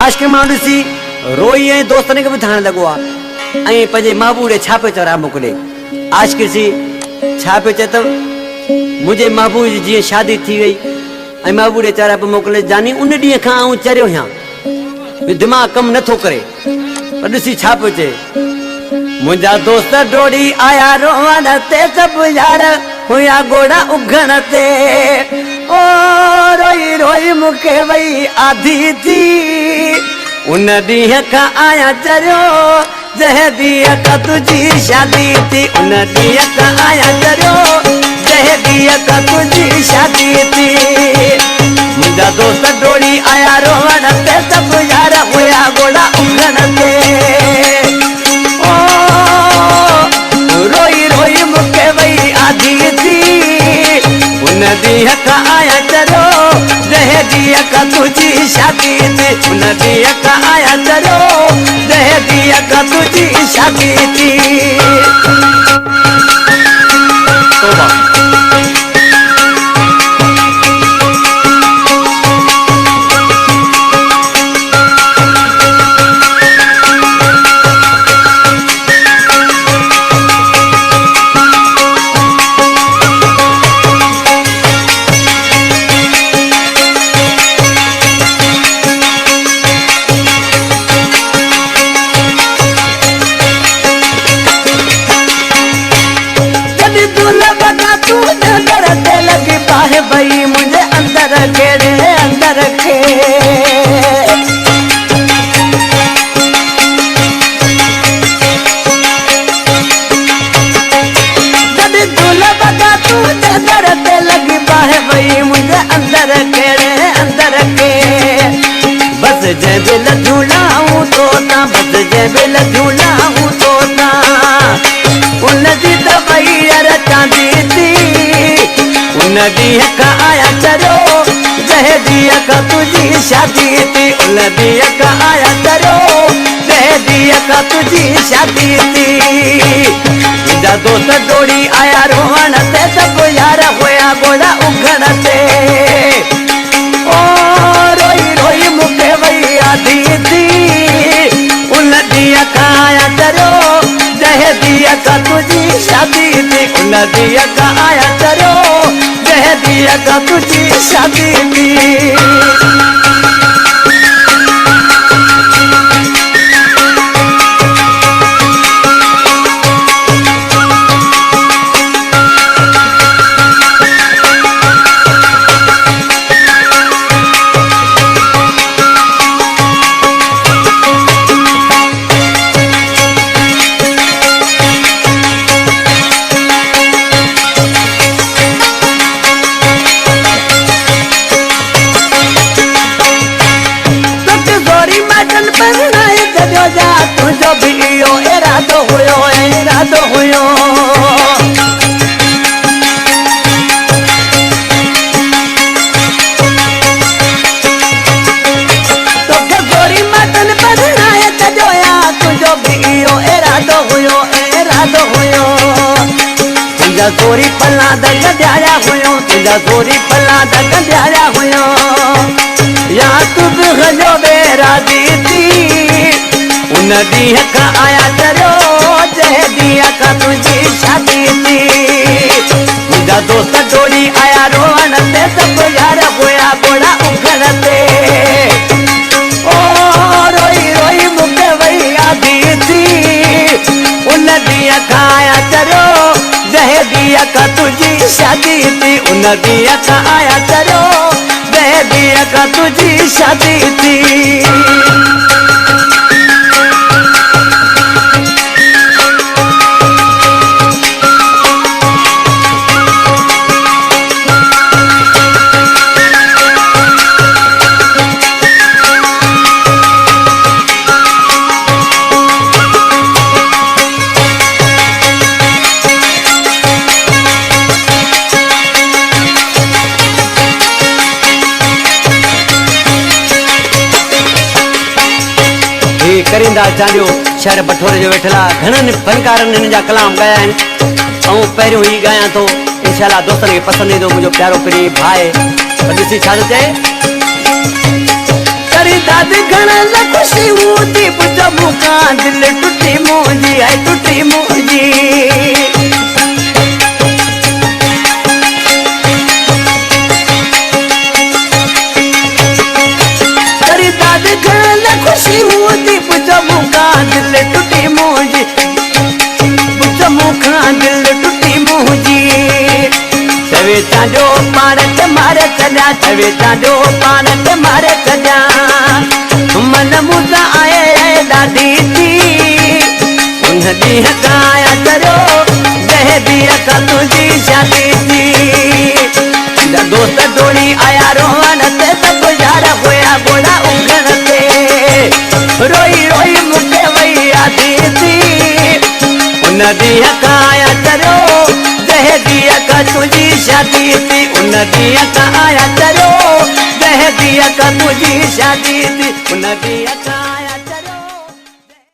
आशिक माण्हू ॾिसी रोई ऐं दोस्तनि खे बि थाइण लॻो आहे ऐं पंहिंजे महबूब ॾे छा पियो चवरा मोकिले। आशिक ॾिसी छा पियो चए त मुंहिंजे महबूब जी जीअं शादी थी वई ऐं महबूब ॾे चवरा पियो मोकिले जानी उन ॾींहं खां आऊं चरियो आहियां, दिमाग़ कमु नथो करे। पर ॾिसी छा पियो चए, मुंहिंजा दोस्त डोड़ी आया रोवण ते, सभु यार हुया घोड़ा उघण ते। ओ रोई रोई मूंखे वई आधी थी, उन ॾींहं खां आया चरियो जंहिं ॾींहं खां तुंहिंजी शादी थी। उन ॾींहं खां आया चरियो जंहिं ॾींहं खां तुंहिंजी शादी थी। मुंहिंजा दोस्त डोड़ी आया रोवण ते, सभु यार हुया घोड़ा उघण ते। रोई रोई मूंखे वई आधी थी, उन ॾींहं खां आया चरियो जंहिं ॾींहं खां तुंहिंजी शादी थी। उन ॾींहं खां आया चरियो जंहिं ॾींहं खां तुंहिंजी शादी थी। भई मुझे अंदर केड़े अंदर के जब दूल्हा बगा तू नजर ते लगी बाहे भई मुझे अंदर केड़े अंदर के। बस जे बिल झूलाऊं तोता, बस जे बिल झूलाऊं तोता, उन दी दवाई चांदी थी। उन ॾींहं खां आया चरियो जंहिं ॾींहं खां तुंहिंजी शादी थी। उन ॾींहं खां आया चरियो जंहिं ॾींहं खां तुंहिंजी शादी थी। मुंहिंजा दोस्त डोड़ी आया रोवण ते, सभु यार हुया घोड़ा उघण ते। ओ रोई रोई मूंखे वई आधी थी, उन ॾींहं खां आया चरियो जंहिं ॾींहं खां तुंहिंजी शादी थी। उन ॾींहं खां आया चरियो जंहिं ॾींहं खां तुंहिंजी शादी थी। तुझो भी इहो इरादो हुयो, इरादो हुयो। तोखे गोरी मटन बदनाए छॾियो, तुझो भी इहो इरादो हुयो, इरादो हुयो। तुंहिंजा गोरी पला गॾियाया हुयो, तुंहिंजा गोरी पला गॾियाया हुयो। या तूं बि हलियो बेराज़ी थी, उन ॾींहं खां आया चरियो जंहिं ॾींहं खां तुंहिंजी शादी थी। मुंहिंजा दोस्त डोड़ी आया रोवण ते, सभु यार हुया घोड़ा उघण ते। ओ रोई रोई मूंखे वई आधी थी, उन ॾींहं खां आया चरियो जंहिं ॾींहं खां तुंहिंजी शादी थी। उन ॾींहं खां आया चरियो जंहिं ॾींहं खां तुंहिंजी शादी थी। करिंदा चांडियो शहर बठोरे जो वेठला घणनि फनकारनि हिन जा कलाम गाया आहिनि ऐं पहिरियों ही गाया थो। इंशाल्लाह दोस्तनि खे पसंदि ईंदो मुंहिंजो प्यारो प्रिय भाई। ॾिसी छा थो चए, दादी घणा न खुशी होती पुछो मुका दिल टूटी मुंहिंजी आई टूटी मुंहिंजी अरे दादी घणा न खुशी होती पुछो मुका दिल टूटी मुंहिंजी पुछो मुका दिल टूटी मुंहिंजी चवे ताजो पाण के मारे छॾिया चवे ताजो पाण के मारे छॾिया मन मुदा आए दादी थी उन ॾींहं काया करो जंहिं ॾींहं का तुंहिंजी शादी थी दोस्त डोड़ी आया रोहन ते त गुज़ारा हुया बोला उंगण ते रोई रोई मूंखे वई आदी थी उन ॾींहं काया करो जंहिं ॾींहं का तुंहिंजी शादी थी उन ॾींहं का आया करो जंहिं ॾींहं का तुंहिंजी शादी थी उन ॾींहं का